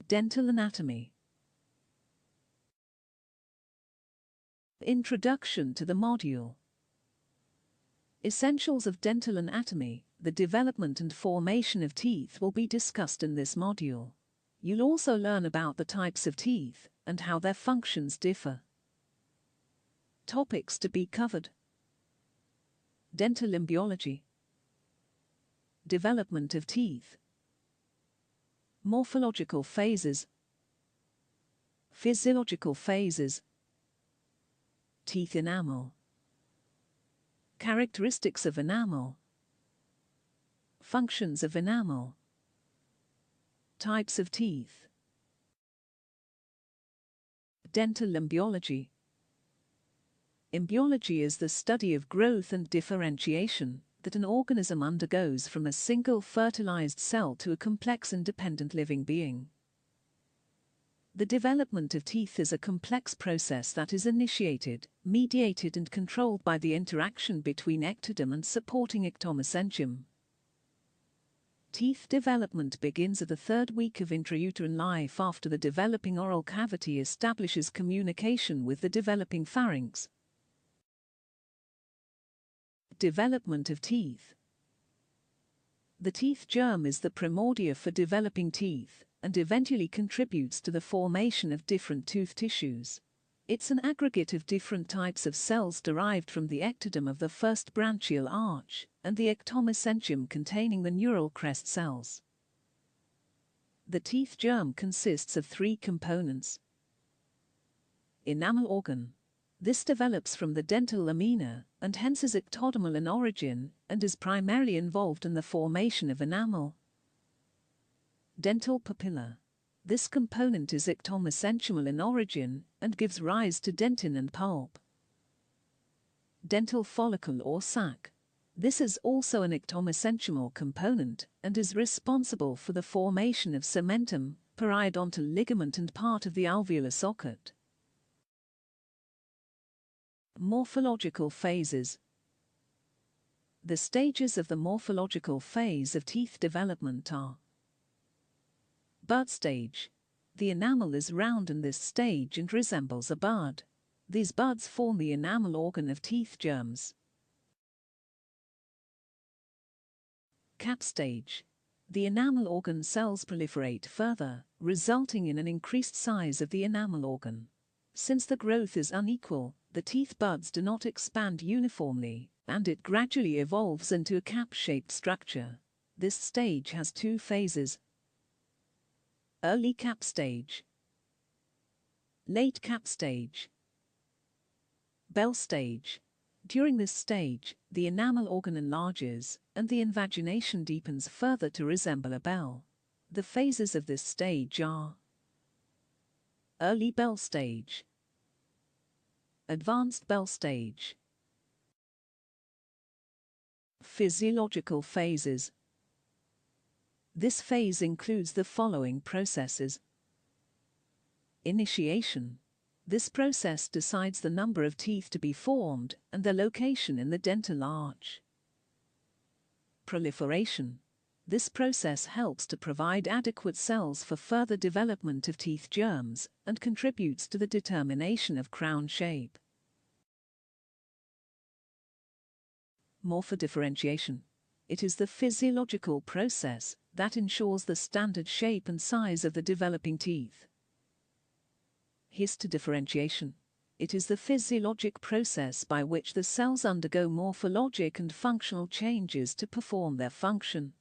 Dental anatomy. Introduction to the module. Essentials of dental anatomy. The development and formation of teeth will be discussed in this module. You'll also learn about the types of teeth and how their functions differ. Topics to be covered: dental embryology, development of teeth, morphological phases, physiological phases, teeth enamel, characteristics of enamel, functions of enamel, types of teeth. Dental embryology. Embryology is the study of growth and differentiation that an organism undergoes from a single fertilized cell to a complex independent living being. The development of teeth is a complex process that is initiated, mediated and controlled by the interaction between ectoderm and supporting ectomesenchium. Teeth development begins at the third week of intrauterine life after the developing oral cavity establishes communication with the developing pharynx. Development of teeth. The teeth germ is the primordia for developing teeth and eventually contributes to the formation of different tooth tissues. It's an aggregate of different types of cells derived from the ectoderm of the first branchial arch and the ectomesenchium containing the neural crest cells. The teeth germ consists of three components. Enamel organ. This develops from the dental lamina and hence is ectodermal in origin and is primarily involved in the formation of enamel. Dental papilla. This component is ectomesenchimal in origin and gives rise to dentin and pulp. Dental follicle or sac. This is also an ectomesenchimal component and is responsible for the formation of cementum, periodontal ligament and part of the alveolar socket. Morphological phases. The stages of the morphological phase of teeth development are: bud stage. The enamel is round in this stage and resembles a bud. These buds form the enamel organ of teeth germs. Cap stage. The enamel organ cells proliferate further, resulting in an increased size of the enamel organ. Since the growth is unequal, the teeth buds do not expand uniformly, and it gradually evolves into a cap-shaped structure. This stage has two phases: early cap stage, late cap stage, bell stage. During this stage, the enamel organ enlarges, and the invagination deepens further to resemble a bell. The phases of this stage are: early bell stage, advanced bell stage. Physiological phases. This phase includes the following processes. Initiation. This process decides the number of teeth to be formed and their location in the dental arch. Proliferation. This process helps to provide adequate cells for further development of teeth germs and contributes to the determination of crown shape. Morphodifferentiation. It is the physiological process that ensures the standard shape and size of the developing teeth. Histodifferentiation. It is the physiologic process by which the cells undergo morphologic and functional changes to perform their function.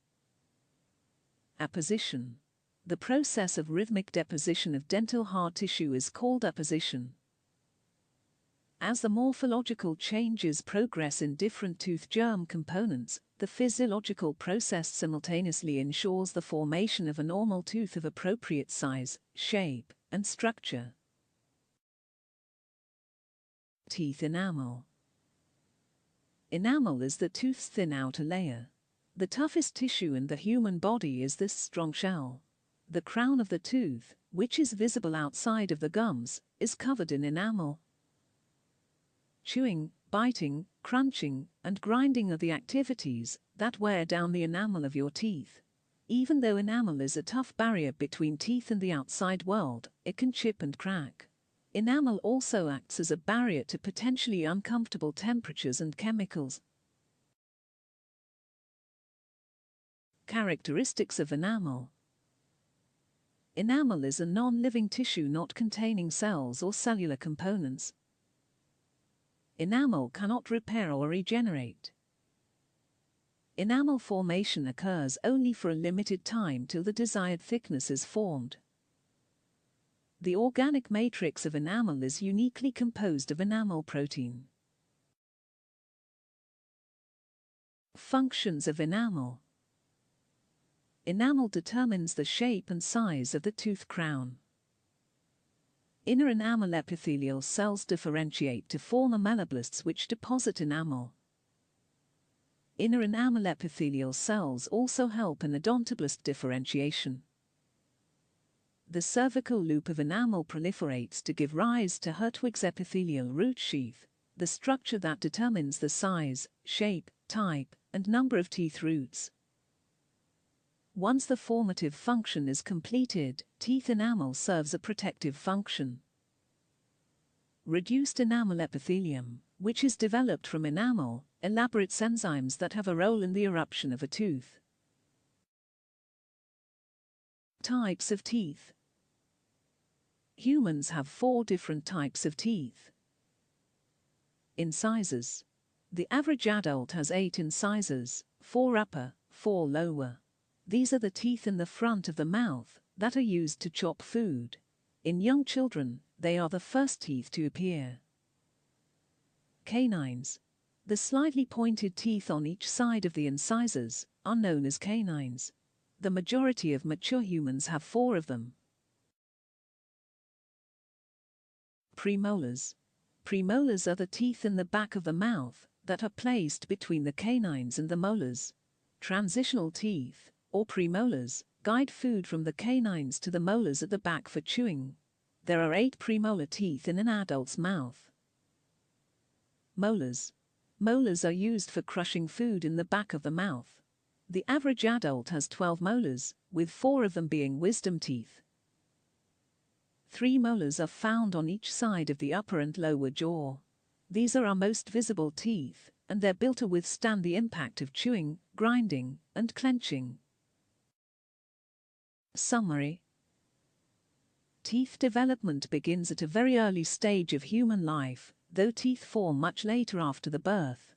Apposition. The process of rhythmic deposition of dental hard tissue is called apposition. As the morphological changes progress in different tooth germ components, the physiological process simultaneously ensures the formation of a normal tooth of appropriate size, shape, and structure. Teeth enamel. Enamel is the tooth's thin outer layer. The toughest tissue in the human body is this strong shell. The crown of the tooth, which is visible outside of the gums, is covered in enamel. Chewing, biting, crunching, and grinding are the activities that wear down the enamel of your teeth. Even though enamel is a tough barrier between teeth and the outside world, it can chip and crack. Enamel also acts as a barrier to potentially uncomfortable temperatures and chemicals. Characteristics of enamel. Enamel is a non-living tissue not containing cells or cellular components. Enamel cannot repair or regenerate. Enamel formation occurs only for a limited time till the desired thickness is formed. The organic matrix of enamel is uniquely composed of enamel protein. Functions of enamel. Enamel determines the shape and size of the tooth crown. Inner enamel epithelial cells differentiate to form ameloblasts which deposit enamel. Inner enamel epithelial cells also help in odontoblast differentiation. The cervical loop of enamel proliferates to give rise to Hertwig's epithelial root sheath, the structure that determines the size, shape, type, and number of teeth roots. Once the formative function is completed, teeth enamel serves a protective function. Reduced enamel epithelium, which is developed from enamel, elaborates enzymes that have a role in the eruption of a tooth. Types of teeth. Humans have 4 different types of teeth. Incisors. The average adult has 8 incisors, 4 upper, 4 lower. These are the teeth in the front of the mouth that are used to chop food. In young children, they are the first teeth to appear. Canines. The slightly pointed teeth on each side of the incisors are known as canines. The majority of mature humans have 4 of them. Premolars. Premolars are the teeth in the back of the mouth that are placed between the canines and the molars. Transitional teeth, or premolars, guide food from the canines to the molars at the back for chewing. There are 8 premolar teeth in an adult's mouth. Molars. Molars are used for crushing food in the back of the mouth. The average adult has 12 molars, with 4 of them being wisdom teeth. 3 molars are found on each side of the upper and lower jaw. These are our most visible teeth, and they're built to withstand the impact of chewing, grinding, and clenching. Summary. Teeth development begins at a very early stage of human life, though teeth form much later after the birth.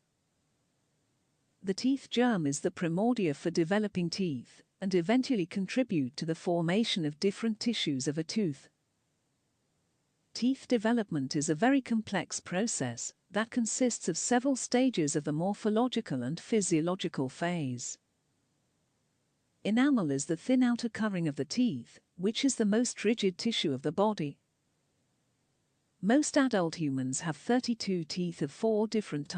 The teeth germ is the primordia for developing teeth, and eventually contribute to the formation of different tissues of a tooth. Teeth development is a very complex process that consists of several stages of the morphological and physiological phase. Enamel is the thin outer covering of the teeth, which is the most rigid tissue of the body. Most adult humans have 32 teeth of 4 different types.